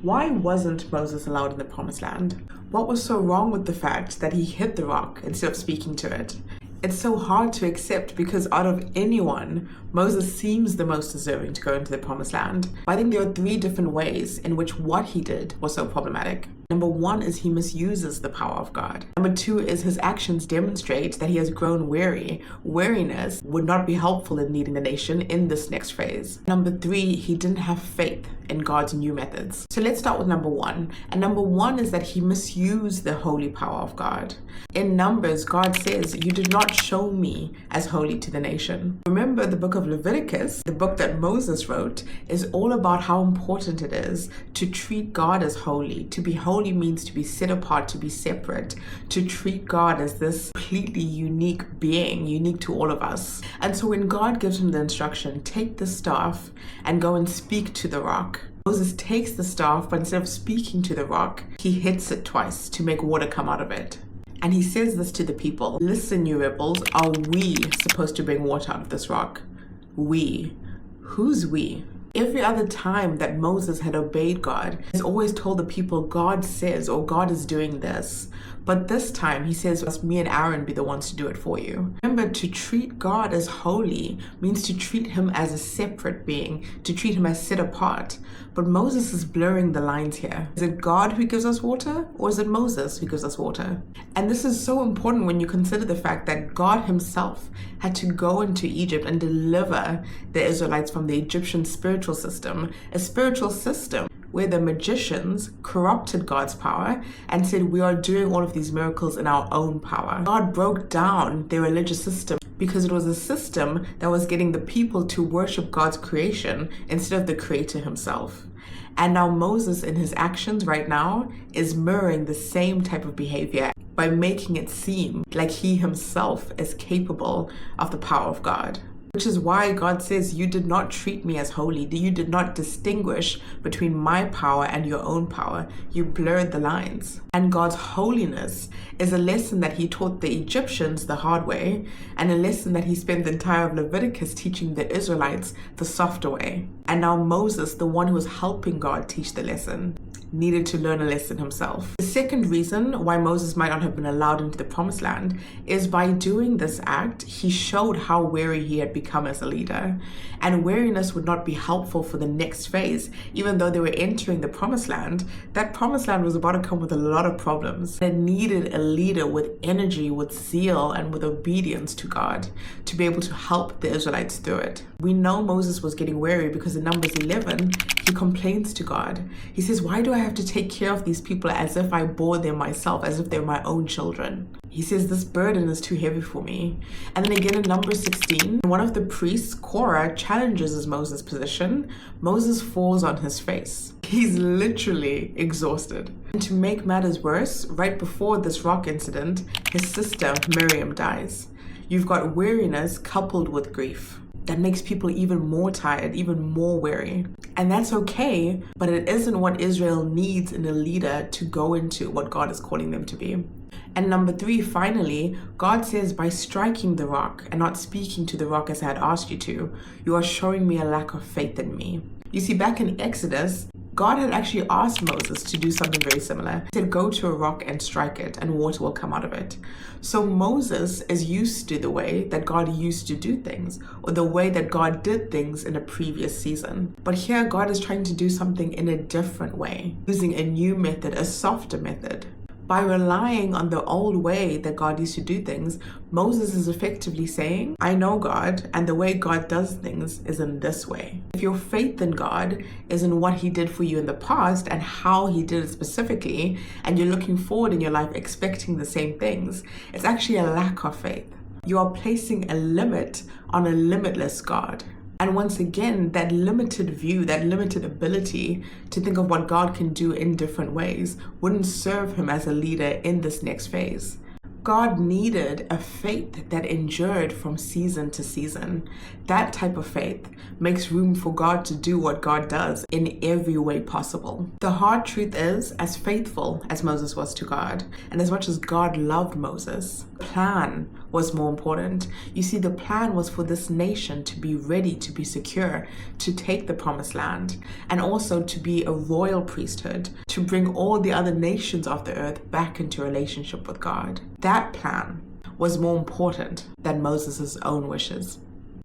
Why wasn't Moses allowed in the promised land? What was so wrong with the fact that he hit the rock instead of speaking to it? It's so hard to accept because out of anyone, Moses seems the most deserving to go into the promised land. But I think there are three different ways in which what he did was so problematic. Number one is he misuses the power of God. Number two is his actions demonstrate that he has grown weary. Weariness would not be helpful in leading the nation in this next phase. Number three, he didn't have faith in God's new methods. So let's start with number one. And number one is that he misused the holy power of God. In Numbers, God says, "You did not show me as holy to the nation." Remember, the book of Leviticus, the book that Moses wrote, is all about how important it is to treat God as holy. To be holy means to be set apart, to be separate, to treat God as this completely unique being, unique to all of us. And so when God gives him the instruction, take the staff and go and speak to the rock, Moses takes the staff, but instead of speaking to the rock, he hits it twice to make water come out of it. And he says this to the people: "Listen, you rebels, are we supposed to bring water out of this rock?" We. Who's we? Every other time that Moses had obeyed God, he's always told the people, God says, or God is doing this. But this time he says, must me and Aaron be the ones to do it for you? Remember, to treat God as holy means to treat him as a separate being, to treat him as set apart. But Moses is blurring the lines here. Is it God who gives us water, or is it Moses who gives us water? And this is so important when you consider the fact that God himself had to go into Egypt and deliver the Israelites from the Egyptian spiritual system, a spiritual system where the magicians corrupted God's power and said, we are doing all of these miracles in our own power. God broke down their religious system because it was a system that was getting the people to worship God's creation instead of the creator himself. And now Moses, in his actions right now, is mirroring the same type of behavior by making it seem like he himself is capable of the power of God. Which is why God says, you did not treat me as holy. You did not distinguish between my power and your own power. You blurred the lines. And God's holiness is a lesson that he taught the Egyptians the hard way, and a lesson that he spent the entire of Leviticus teaching the Israelites the softer way. And now Moses, the one who was helping God teach the lesson, needed to learn a lesson himself. The second reason why Moses might not have been allowed into the promised land is by doing this act, he showed how weary he had become as a leader. And weariness would not be helpful for the next phase. Even though they were entering the promised land, that promised land was about to come with a lot of problems. It needed a leader with energy, with zeal, and with obedience to God to be able to help the Israelites through it. We know Moses was getting weary because in Numbers 11, he complains to God. He says, why do I have to take care of these people as if I bore them myself, as if they're my own children? He says, this burden is too heavy for me. And then again in Numbers 16, one of the priests, Korah, challenges Moses' position. Moses falls on his face. He's literally exhausted. And to make matters worse, right before this rock incident, his sister Miriam dies. You've got weariness coupled with grief. That makes people even more tired, even more weary. And that's okay, but it isn't what Israel needs in a leader to go into what God is calling them to be. And number 3, finally, God says, by striking the rock and not speaking to the rock as I had asked you to, you are showing me a lack of faith in me. You see, back in Exodus, God had actually asked Moses to do something very similar. He said, go to a rock and strike it, and water will come out of it. So Moses is used to the way that God used to do things, or the way that God did things in a previous season. But here, God is trying to do something in a different way, using a new method, a softer method. By relying on the old way that God used to do things, Moses is effectively saying, I know God, and the way God does things is in this way. If your faith in God is in what he did for you in the past and how he did it specifically, and you're looking forward in your life expecting the same things, it's actually a lack of faith. You are placing a limit on a limitless God. And once again, that limited view, that limited ability to think of what God can do in different ways wouldn't serve him as a leader in this next phase. God needed a faith that endured from season to season. That type of faith makes room for God to do what God does in every way possible. The hard truth is, as faithful as Moses was to God, and as much as God loved Moses, the plan was more important. You see, the plan was for this nation to be ready, to be secure, to take the promised land, and also to be a royal priesthood, to bring all the other nations of the earth back into relationship with God. That plan was more important than Moses' own wishes.